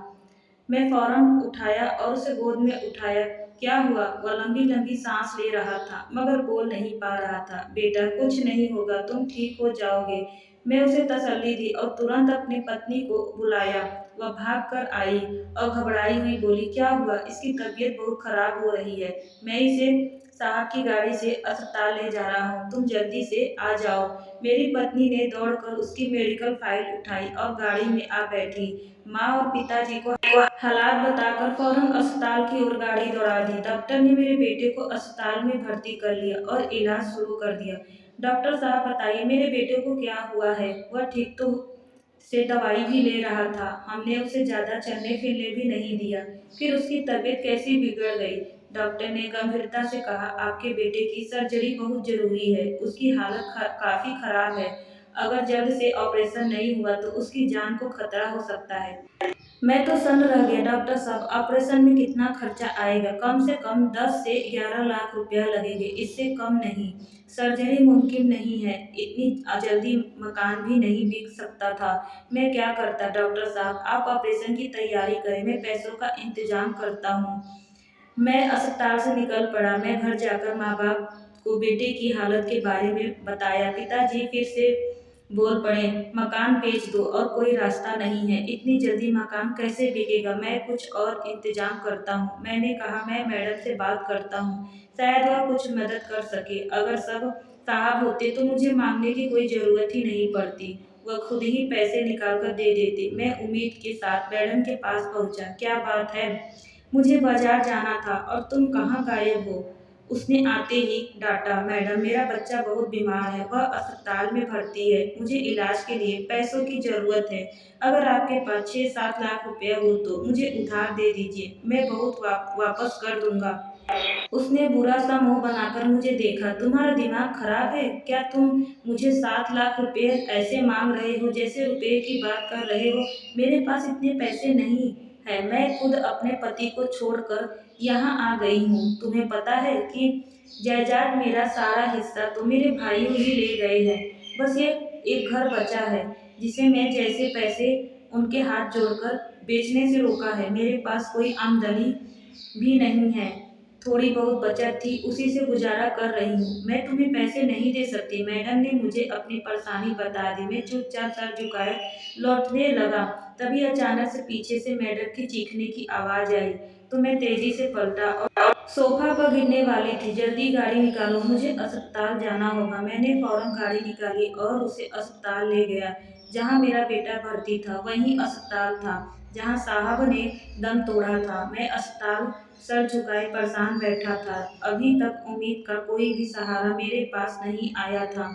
मैं फौरन उठाया और उसे गोद में उठाया। क्या हुआ? वह लंबी लंबी सांस ले रहा था, मगर बोल नहीं पा रहा था। बेटा, कुछ नहीं होगा, तुम ठीक हो जाओगे। मैं उसे तसल्ली दी और तुरंत अपनी पत्नी को बुलाया। वह भाग कर आई और घबराई हुई बोली, क्या हुआ? इसकी तबीयत बहुत खराब हो रही है। मैं इसे साहब की गाड़ी से अस्पताल ले जा रहा हूँ, तुम जल्दी से आ जाओ। मेरी पत्नी ने दौड़कर उसकी मेडिकल फाइल उठाई और गाड़ी में आ बैठी। माँ और पिताजी को हालात बताकर फौरन अस्पताल की ओर गाड़ी दौड़ा दी। डॉक्टर ने मेरे बेटे को अस्पताल में भर्ती कर लिया और इलाज शुरू कर दिया। डॉक्टर साहब बताइए, मेरे बेटे को क्या हुआ है? वह ठीक तो से दवाई भी ले रहा था। हमने उसे ज्यादा चलने फिरने भी नहीं दिया, फिर उसकी तबीयत कैसी बिगड़ गई। डॉक्टर ने गंभीरता से कहा, आपके बेटे की सर्जरी बहुत जरूरी है। उसकी हालत काफी खराब है। अगर जल्द से ऑपरेशन नहीं हुआ तो उसकी जान को खतरा हो सकता है। मैं तो सन्न रह गया। डॉक्टर साहब, ऑपरेशन में कितना खर्चा आएगा? कम से कम 10 से 11 लाख रुपया लगेंगे, इससे कम नहीं। सर्जरी मुमकिन नहीं है। इतनी जल्दी मकान भी नहीं बिक सकता था। मैं क्या करता? डॉक्टर साहब, आप ऑपरेशन की तैयारी करें, मैं पैसों का इंतजाम करता हूँ। मैं अस्पताल से निकल पड़ा। मैं घर जाकर माँ बाप को बेटे की हालत के बारे में बताया। पिताजी फिर से बोल पड़े, मकान बेच दो और कोई रास्ता नहीं है। इतनी जल्दी मकान कैसे बिकेगा? मैं कुछ और इंतजाम करता हूँ। मैंने कहा, मैं मैडम से बात करता हूँ, शायद वह कुछ मदद कर सके। अगर सब साहब होते तो मुझे मांगने की कोई जरूरत ही नहीं पड़ती, वह खुद ही पैसे निकाल कर दे देते। मैं उम्मीद के साथ मैडम के पास पहुंचा। क्या बात है? मुझे बाजार जाना था और तुम कहाँ गायब हो? उसने आते ही डांटा, मैडम मेरा बच्चा बहुत बीमार है, वह अस्पताल में भर्ती है, मुझे इलाज के लिए पैसों की ज़रूरत है। अगर आपके पास 6-7 लाख रुपए हो तो मुझे उधार दे दीजिए, मैं बहुत वापस कर दूंगा। उसने बुरा सा मुंह बनाकर मुझे देखा। तुम्हारा दिमाग खराब है क्या? तुम मुझे 7 लाख रुपए ऐसे मांग रहे हो जैसे रुपए की बात कर रहे हो। मेरे पास इतने पैसे नहीं है। मैं खुद अपने पति को छोड़कर यहाँ आ गई हूँ। तुम्हें पता है कि जायदाद मेरा सारा हिस्सा तो मेरे भाइयों ही ले गए हैं। बस ये एक घर बचा है जिसे मैं जैसे पैसे उनके हाथ जोड़कर बेचने से रोका है। मेरे पास कोई आमदनी भी नहीं है। थोड़ी बहुत बचत थी, उसी से गुजारा कर रही हूँ। मैं तुम्हें पैसे नहीं दे सकती। मैडम ने मुझे अपनी परेशानी बता दी। मैं चुपचाप सर झुकाए लौटने लगा। तभी अचानक से पीछे से मैडम की चीखने की आवाज़ आई तो मैं तेजी से पलटा और सोफा पर गिरने वाली थी। जल्दी गाड़ी निकालो, मुझे अस्पताल जाना होगा। मैंने फौरन गाड़ी निकाली और उसे अस्पताल ले गया। जहाँ मेरा बेटा भर्ती था वहीं अस्पताल था जहाँ साहब ने दम तोड़ा था। मैं अस्पताल सर झुकाए परेशान बैठा था। अभी तक उम्मीद का कोई भी सहारा मेरे पास नहीं आया था।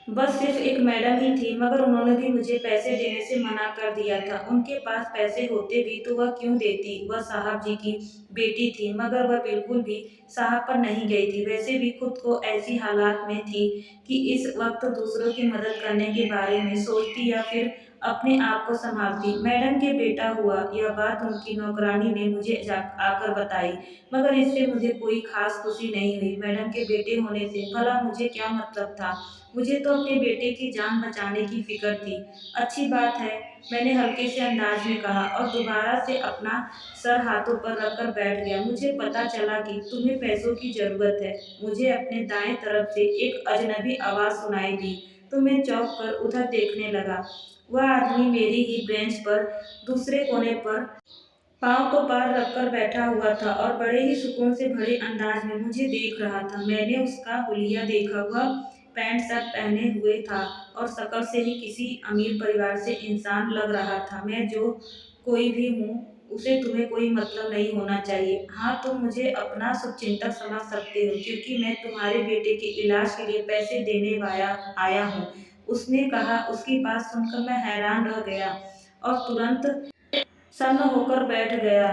बस सिर्फ एक मैडम ही थी, मगर उन्होंने भी मुझे पैसे देने से मना कर दिया था। उनके पास पैसे होते भी तो वह क्यों देती? वह साहब जी की बेटी थी, मगर वह बिल्कुल भी साहब पर नहीं गई थी। वैसे भी खुद को ऐसी हालात में थी कि इस वक्त दूसरों की मदद करने के बारे में सोचती या फिर अपने आप को संभालती। मैडम के बेटा हुआ यह बात उनकी नौकरानी ने मुझे आकर बताई, मगर इससे मुझे कोई खास खुशी नहीं हुई। मैडम के बेटे होने से भला मुझे क्या मतलब था? मुझे तो अपने बेटे की जान बचाने की फिक्र थी। अच्छी बात है, मैंने हल्के से अंदाज में कहा और दोबारा से अपना सर हाथों पर रखकर बैठ गया। मुझे पता चला कि तुम्हें पैसों की जरूरत है। मुझे अपने दाएं तरफ से एक अजनबी आवाज़ सुनाई दी तो मैं चौंक कर उधर देखने लगा। वह आदमी मेरी ही बेंच पर दूसरे कोने पर पाँव को पार रखकर बैठा हुआ था और बड़े ही सुकून से भरे अंदाज में मुझे देख रहा था। मैंने उसका हुलिया देखा। वह पैंट शर्ट पहने हुए था और शक्ल से ही किसी अमीर परिवार से इंसान लग रहा था। मैं जो कोई भी हूँ उसे तुम्हें कोई मतलब नहीं होना चाहिए। हाँ, तुम मुझे अपना शुभचिंतक समझ सकते हो क्योंकि मैं तुम्हारे बेटे के इलाज के लिए पैसे देने आया हूँ। उसने कहा। उसकी बात सुनकर मैं हैरान रह गया और तुरंत सन्न होकर बैठ गया।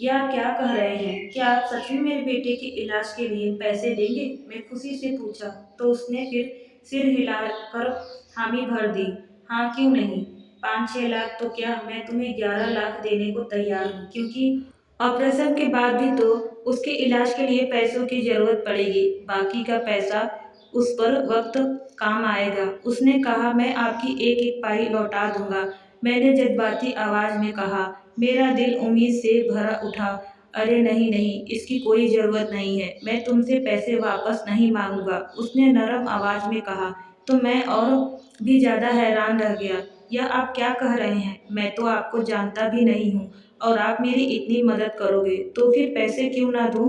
या क्या कह रहे हैं? क्या आप सच में मेरे बेटे के इलाज के लिए पैसे देंगे? मैं खुशी से पूछा तो उसने फिर सिर हिलाकर हामी भर दी। हाँ, क्यों नहीं। 5-6 लाख तो क्या, मैं तुम्हें 11 लाख देने को तैयार हूँ क्योंकि ऑपरेशन के बाद भी तो उसके इलाज के लिए पैसों की जरूरत पड़ेगी। बाकी का पैसा उस पर वक्त काम आएगा। उसने कहा। मैं आपकी एक एक पाई लौटा दूंगा, मैंने जज्बाती आवाज में कहा। मेरा दिल उम्मीद से भरा उठा। अरे नहीं नहीं, इसकी कोई ज़रूरत नहीं है, मैं तुमसे पैसे वापस नहीं मांगूंगा, उसने नरम आवाज में कहा। तो मैं और भी ज़्यादा हैरान रह गया। यह आप क्या कह रहे हैं? मैं तो आपको जानता भी नहीं हूँ और आप मेरी इतनी मदद करोगे तो फिर पैसे क्यों ना दूँ?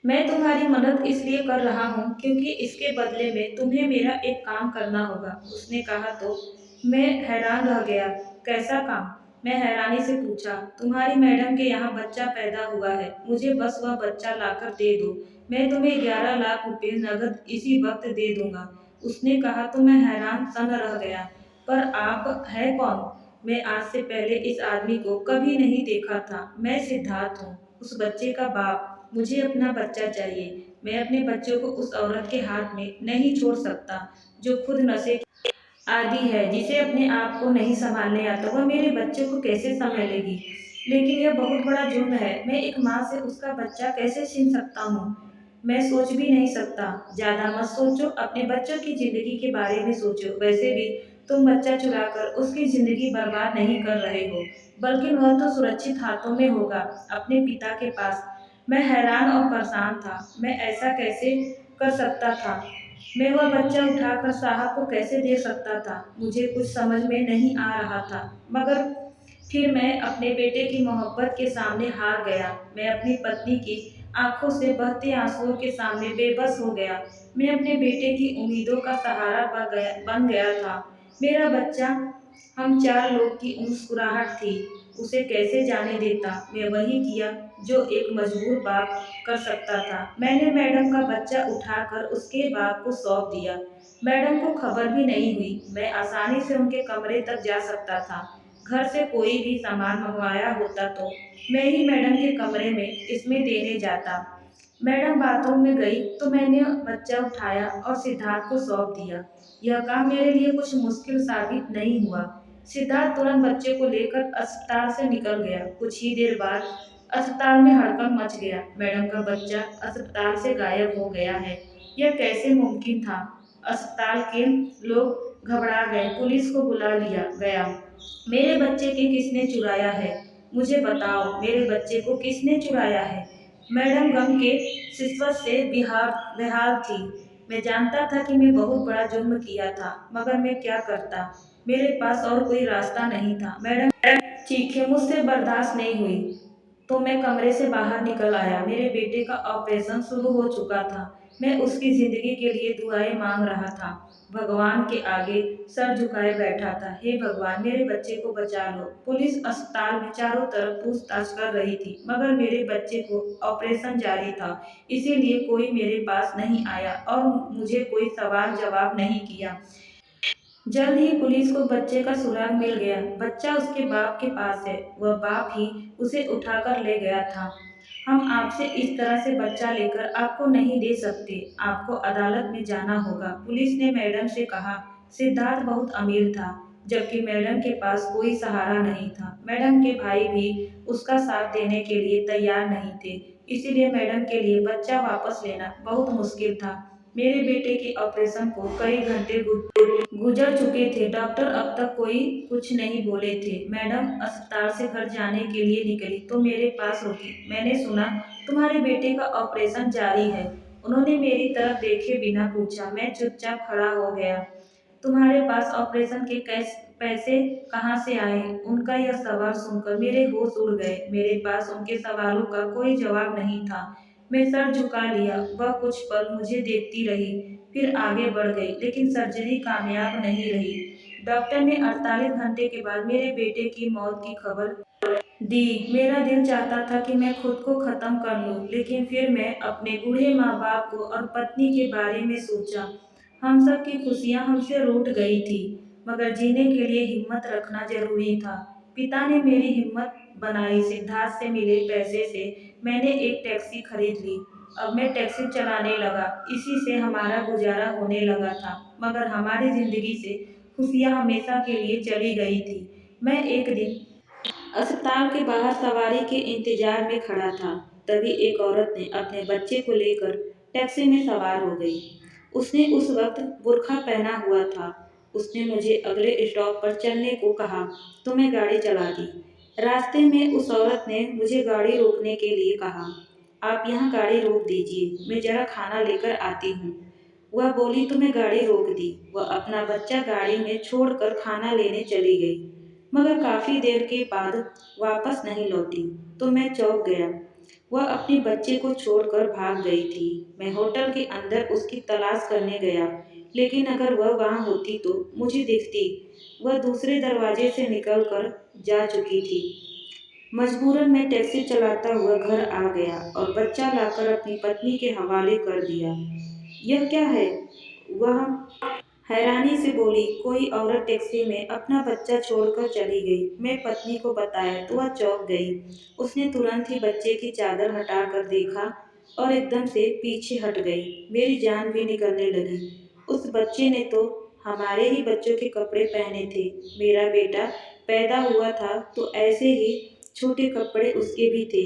मैं तुम्हारी मदद इसलिए कर रहा हूँ क्योंकि इसके बदले में तुम्हें मेरा एक काम करना होगा, उसने कहा। तो मैं हैरान रह गया। कैसा काम? मैं हैरानी से पूछा। तुम्हारी मैडम के यहाँ बच्चा पैदा हुआ है, मुझे बस वह बच्चा लाकर दे दो, मैं तुम्हें 11 लाख रुपए नगद इसी वक्त दे दूंगा, उसने कहा। तो मैं हैरान सन रह गया। पर आप है कौन? मैं आज से पहले इस आदमी को कभी नहीं देखा था। मैं सिद्धार्थ हूँ, उस बच्चे का बाप। मुझे अपना बच्चा चाहिए। मैं अपने बच्चों को उस औरत के हाथ में नहीं छोड़ सकता जो खुद नशे की आदी है, जिसे अपने आप को नहीं संभालने आता। वह मेरे बच्चे को कैसे संभालेगी? लेकिन यह बहुत बड़ा जुर्म है। मैं एक माँ से उसका बच्चा कैसे छीन सकता हूँ? मैं सोच भी नहीं सकता। ज़्यादा मत सोचो, अपने बच्चों की ज़िंदगी के बारे में सोचो। वैसे भी तुम बच्चा चुराकर उसकी ज़िंदगी बर्बाद नहीं कर रहे हो, बल्कि वह तो सुरक्षित हाथों में होगा, अपने पिता के पास। मैं हैरान और परेशान था। मैं ऐसा कैसे कर सकता था? मैं वह बच्चा उठाकर साहब को कैसे दे सकता था? मुझे कुछ समझ में नहीं आ रहा था। मगर फिर मैं अपने बेटे की मोहब्बत के सामने हार गया। मैं अपनी पत्नी की आंखों से बहते आंसुओं के सामने बेबस हो गया। मैं अपने बेटे की उम्मीदों का सहारा बन गया था। मेरा बच्चा हम चार लोग की मुस्कुराहट थी। उसे कैसे जाने देता। मैं वही किया जो एक मजबूर बाप कर सकता था। मैंने मैडम का बच्चा उठाकर उसके बाप को सौंप दिया। मैडम को खबर भी नहीं हुई। मैं आसानी से उनके कमरे तक जा सकता था। घर से कोई भी सामान मंगवाया होता तो मैं ही मैडम के कमरे में इसमें देने जाता। मैडम बाथरूम में गई तो मैंने बच्चा उठाया और सिद्धार्थ को सौंप दिया। यह काम मेरे लिए कुछ मुश्किल साबित नहीं हुआ। सिद्धार्थ तुरंत बच्चे को लेकर अस्पताल से निकल गया। कुछ ही देर बाद अस्पताल में हड़कंप मच गया। मैडम का बच्चा अस्पताल से गायब हो गया है। यह कैसे मुमकिन था। अस्पताल के लोग घबरा गए। पुलिस को बुला लिया गया। मेरे बच्चे के किसने चुराया है। मुझे बताओ, मेरे बच्चे को किसने चुराया है। मैडम गम के शिकवत से बेहाल थी। मैं जानता था कि मैं बहुत बड़ा जुर्म किया था, मगर मैं क्या करता। मेरे पास और कोई रास्ता नहीं था। मैडम चीखें मुझसे बर्दाश्त नहीं हुई तो मैं कमरे से बाहर निकल आया। मेरे बेटे का ऑपरेशन शुरू हो चुका था। मैं उसकी जिंदगी के लिए दुआएं मांग रहा था। भगवान के आगे सर झुकाए बैठा था। हे भगवान, मेरे बच्चे को बचा लो। पुलिस अस्पताल में चारों तरफ पूछताछ कर रही थी, मगर मेरे बच्चे को ऑपरेशन जारी था, इसीलिए कोई मेरे पास नहीं आया और मुझे कोई सवाल जवाब नहीं किया। जल्द ही पुलिस को बच्चे का सुराग मिल गया। बच्चा उसके बाप के पास है। वह बाप ही उसे उठाकर ले गया था। हम आपसे इस तरह से बच्चा लेकर आपको नहीं दे सकते। आपको अदालत में जाना होगा। पुलिस ने मैडम से कहा। सिद्धार्थ बहुत अमीर था, जबकि मैडम के पास कोई सहारा नहीं था। मैडम के भाई भी उसका साथ देने के लिए तैयार नहीं थे, इसीलिए मैडम के लिए बच्चा वापस लेना बहुत मुश्किल था। मेरे बेटे के ऑपरेशन को कई घंटे गुजर चुके थे। डॉक्टर अब तक कोई कुछ नहीं बोले थे। मैडम अस्पताल से घर जाने के लिए निकली तो मेरे पास रुकी। मैंने सुना तुम्हारे बेटे का ऑपरेशन जारी है। उन्होंने मेरी तरफ देखे बिना पूछा। मैं चुपचाप खड़ा हो गया। तुम्हारे पास ऑपरेशन के पैसे कहाँ से आए। उनका यह सवाल सुनकर मेरे होश उड़ गए। मेरे पास उनके सवालों का कोई जवाब नहीं था। मैं सर झुका लिया। वह कुछ पल मुझे देखती रही, फिर आगे बढ़ गई, लेकिन सर्जरी कामयाब नहीं रही। डॉक्टर ने 48 घंटे के बाद मेरे बेटे की मौत की खबर दी। मेरा दिल चाहता था कि मैं खुद को खत्म कर लूं, लेकिन फिर मैं अपने बूढ़े माँ बाप को और पत्नी के बारे में सोचा। हम सब की खुशियाँ हमसे रूठ गई थी, मगर जीने के लिए हिम्मत रखना जरूरी था। पिता ने मेरी हिम्मत बनाई। सिद्धार्थ से मिले पैसे से मैंने एक टैक्सी खरीद ली। अब मैं टैक्सी चलाने लगा। इसी से हमारा गुजारा होने लगा था, मगर हमारी जिंदगी से खुशियाँ हमेशा के लिए चली गई थी। मैं एक दिन अस्पताल के बाहर सवारी के इंतजार में खड़ा था। तभी एक औरत ने अपने बच्चे को लेकर टैक्सी में सवार हो गई। उसने उस वक्त बुर्का पहना हुआ था। उसने मुझे अगले स्टॉप पर चलने को कहा तो मैं गाड़ी चला दी। रास्ते में उस औरत ने मुझे गाड़ी रोकने के लिए कहा। आप यहाँ गाड़ी रोक दीजिए, मैं जरा खाना लेकर आती हूँ। वह बोली तो मैं गाड़ी रोक दी। वह अपना बच्चा गाड़ी में छोड़कर खाना लेने चली गई, मगर काफी देर के बाद वापस नहीं लौटी तो मैं चौंक गया। वह अपने बच्चे को छोड़कर भाग गई थी। मैं होटल के अंदर उसकी तलाश करने गया, लेकिन अगर वह वहाँ होती तो मुझे दिखती। वह दूसरे दरवाजे से निकलकर जा चुकी थी। मजबूरन मैं टैक्सी चलाता हुआ घर आ गया और बच्चा लाकर अपनी पत्नी के हवाले कर दिया। यह क्या है? वह हैरानी से बोली। कोई औरत टैक्सी में अपना बच्चा छोड़कर चली गई। मैं पत्नी को बताया तो वह चौंक गई। उसने तुरंत ही बच्चे की चादर हटाकर देखा और एकदम से पीछे हट गई। मेरी जान भी निकलने लगी। उस बच्चे ने तो हमारे ही बच्चों के कपड़े पहने थे। मेरा बेटा पैदा हुआ था तो ऐसे ही छोटे कपड़े उसके भी थे।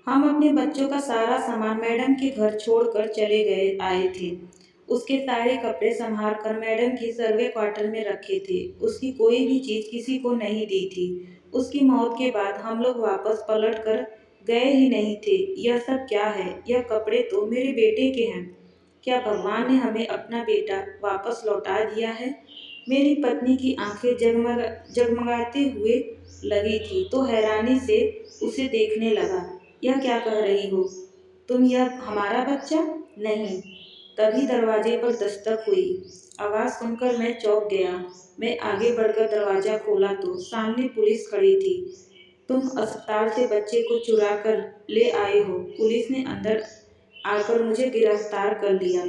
हम अपने बच्चों का सारा सामान मैडम के घर छोड़कर चले गए आए थे। उसके सारे कपड़े संभाल कर मैडम की सर्वे क्वार्टर में रखे थे। उसकी कोई भी चीज किसी को नहीं दी थी। उसकी मौत के बाद हम लोग वापस पलट कर गए ही नहीं थे। यह सब क्या है? यह कपड़े तो मेरे बेटे के हैं। क्या भगवान ने हमें अपना बेटा वापस लौटा दिया है? मेरी पत्नी की आंखें जगमगाते हुए लगी थी तो हैरानी से उसे देखने लगा। यह क्या कह रही हो तुम? यह हमारा बच्चा नहीं? तभी दरवाजे पर दस्तक हुई। आवाज़ सुनकर मैं चौंक गया। मैं आगे बढ़कर दरवाज़ा खोला तो सामने पुलिस खड़ी थी। तुम अस्पताल से बच्चे को चुरा कर ले आए हो। पुलिस ने अंदर आकर मुझे गिरफ्तार कर लिया।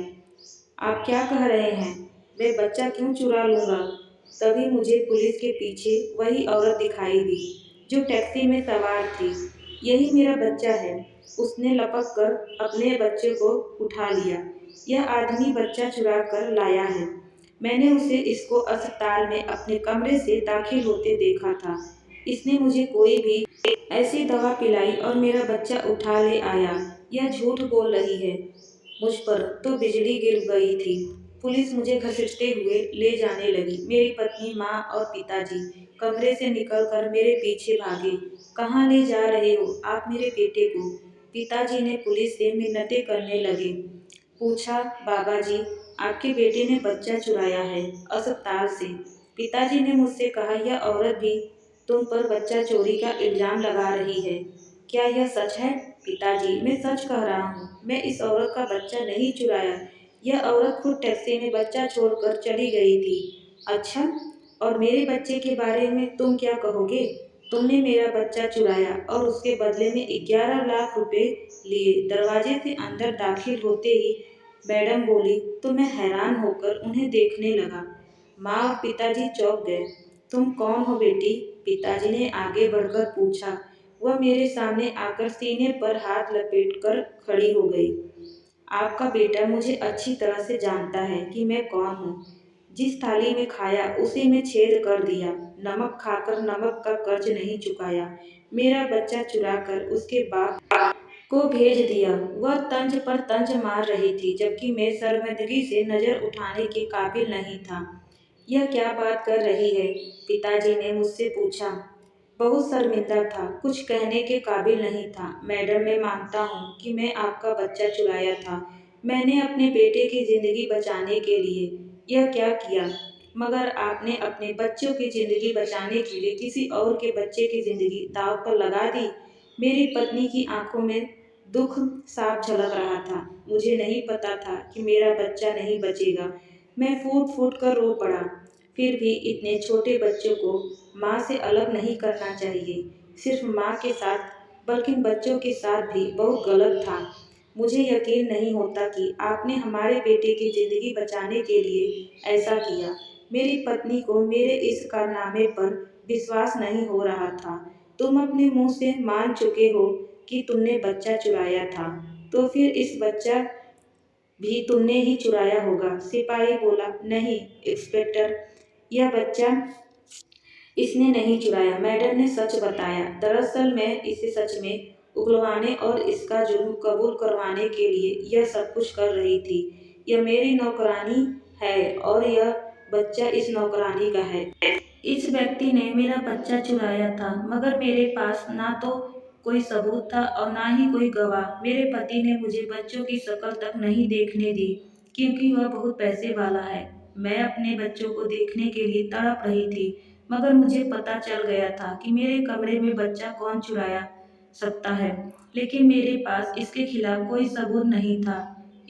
आप क्या कह रहे हैं? मैं बच्चा क्यों चुरा लूँगा? तभी मुझे पुलिस के पीछे वही औरत दिखाई दी जो टैक्सी में सवार थी। यही मेरा बच्चा है। उसने लपक कर अपने बच्चे को उठा लिया। यह आदमी बच्चा चुरा कर लाया है। मैंने उसे इसको अस्पताल में अपने कमरे से दाखिल होते देखा था। इसने मुझे कोई भी ऐसी दवा पिलाई और मेरा बच्चा उठा ले आया। यह झूठ बोल रही है। मुझ पर तो बिजली गिर गई थी। पुलिस मुझे घसीटते हुए ले जाने लगी। मेरी पत्नी, माँ और पिताजी कमरे से निकलकर मेरे पीछे भागे। कहाँ ले जा रहे हो आप मेरे बेटे को? पिताजी ने पुलिस से मिन्नतें करने लगे। पूछा, बाबा जी, आपके बेटे ने बच्चा चुराया है अस्पताल से। पिताजी ने मुझसे कहा, यह औरत भी तुम पर बच्चा चोरी का इल्ज़ाम लगा रही है। क्या यह सच है? पिताजी, मैं सच कह रहा हूँ। मैं इस औरत का बच्चा नहीं चुराया। यह औरत खुद टैक्सी में बच्चा छोड़कर चली गई थी। अच्छा, और मेरे बच्चे के बारे में तुम क्या कहोगे? तुमने मेरा बच्चा चुराया और उसके बदले में 11 लाख रुपए लिए। दरवाजे से अंदर दाखिल होते ही मैडम बोली तो मैं हैरान होकर उन्हें देखने लगा। माँ और पिताजी चौंक गए। तुम कौन हो बेटी? पिताजी ने आगे बढ़कर पूछा। वह मेरे सामने आकर सीने पर हाथ लपेटकर खड़ी हो गई। आपका बेटा मुझे अच्छी तरह से जानता है कि मैं कौन हूँ। जिस थाली में खाया उसी में छेद कर दिया। नमक खाकर नमक का कर्ज नहीं चुकाया। मेरा बच्चा चुराकर उसके बाप को भेज दिया। वह तंज पर तंज मार रही थी जबकि मैं शर्मिंदगी से नजर उठाने के काबिल नहीं था। यह क्या बात कर रही है? पिताजी ने मुझसे पूछा। बहुत शर्मिंदा था, कुछ कहने के काबिल नहीं था। मैडम, मैं मानता हूँ कि मैं आपका बच्चा चुराया था। मैंने अपने बेटे की ज़िंदगी बचाने के लिए यह क्या किया, मगर आपने अपने बच्चों की ज़िंदगी बचाने के लिए किसी और के बच्चे की ज़िंदगी दांव पर लगा दी। मेरी पत्नी की आंखों में दुख साफ झलक रहा था। मुझे नहीं पता था कि मेरा बच्चा नहीं बचेगा। मैं फूट फूट कर रो पड़ा। फिर भी इतने छोटे बच्चों को माँ से अलग नहीं करना चाहिए। सिर्फ माँ के साथ बल्कि बच्चों के साथ भी बहुत गलत था। मुझे यकीन नहीं होता कि आपने हमारे बेटे की ज़िंदगी बचाने के लिए ऐसा किया। मेरी पत्नी को मेरे इस कारनामे पर विश्वास नहीं हो रहा था। तुम अपने मुंह से मान चुके हो कि तुमने बच्चा चुराया था, तो फिर इस बच्चा भी तुमने ही चुराया होगा। सिपाही बोला, नहीं इंस्पेक्टर, यह बच्चा इसने नहीं चुराया। मैडम ने सच बताया। दरअसल मैं इसे सच में उगलवाने और इसका जुर्म कबूल करवाने के लिए यह सब कुछ कर रही थी। यह मेरी नौकरानी है और यह बच्चा इस नौकरानी का है। इस व्यक्ति ने मेरा बच्चा चुराया था, मगर मेरे पास ना तो कोई सबूत था और ना ही कोई गवाह। मेरे पति ने मुझे बच्चों की शक्ल तक नहीं देखने दी क्योंकि वह बहुत पैसे वाला है। मैं अपने बच्चों को देखने के लिए तड़प रही थी, मगर मुझे पता चल गया था कि मेरे कमरे में बच्चा कौन चुराया सकता है, लेकिन मेरे पास इसके खिलाफ कोई सबूत नहीं था।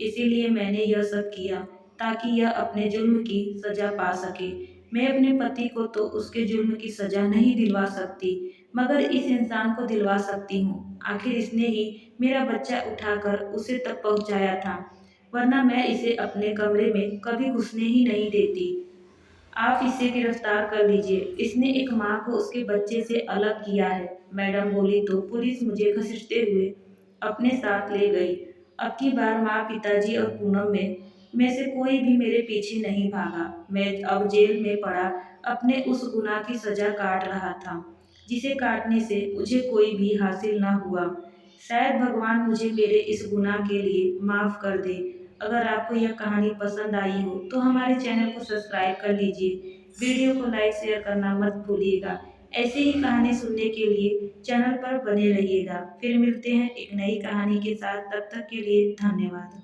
इसीलिए मैंने यह सब किया ताकि यह अपने जुर्म की सजा पा सके। मैं अपने पति को तो उसके जुर्म की सजा नहीं दिलवा सकती, मगर इस इंसान को दिलवा सकती हूँ। आखिर इसने ही मेरा बच्चा उठाकर उसे तक पहुँचाया था, वरना मैं इसे अपने कमरे में कभी घुसने ही नहीं देती। आप इसे गिरफ्तार कर लीजिए। इसने एक माँ को उसके बच्चे से अलग किया है। मैडम बोली तो पुलिस मुझे घसीटते हुए अपने साथ ले गई। अब की बार माँ, पिताजी और पूनम में से कोई भी मेरे पीछे नहीं भागा। मैं अब जेल में पड़ा अपने उस गुनाह की सजा काट रहा था जिसे काटने से मुझे कोई भी हासिल न हुआ। शायद भगवान मुझे मेरे इस गुनाह के लिए माफ़ कर दे। अगर आपको यह कहानी पसंद आई हो तो हमारे चैनल को सब्सक्राइब कर लीजिए। वीडियो को लाइक शेयर करना मत भूलिएगा। ऐसे ही कहानी सुनने के लिए चैनल पर बने रहिएगा। फिर मिलते हैं एक नई कहानी के साथ। तब तक के लिए धन्यवाद।